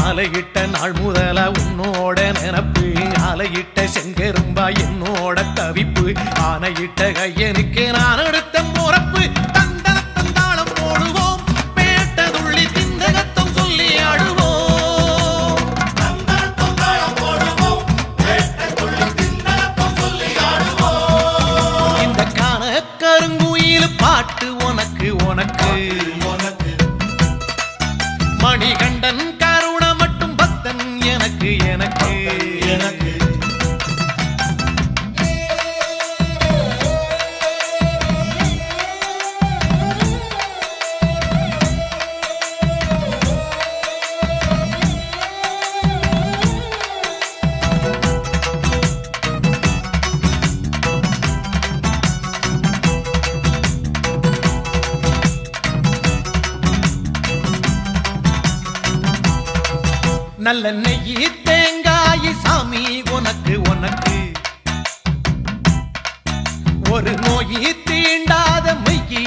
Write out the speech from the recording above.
மாலையிட்ட நாள் முதல உன்னோட நினப்பு ஆலையிட்ட செங்கரும்பா என்னோட தவிப்பு ஆனையிட்ட கையனுக்கு நான் எடுத்த முறப்பு தந்தனத்தந்தாளம் போடுவோம் பேட்டதுள்ளி திந்தகத்தம் சொல்லி ஆடுவோம் இந்த காண கருங்குயில் பாட்டு உனக்கு உனக்கு மணிகண்டன் கருண மட்டும் பக்தன் எனக்கு எனக்கு எனக்கு நல்ல நெய்யி தேங்காய் சாமி உனக்கு உனக்கு ஒரு நோயி தீண்டாத மெய்யி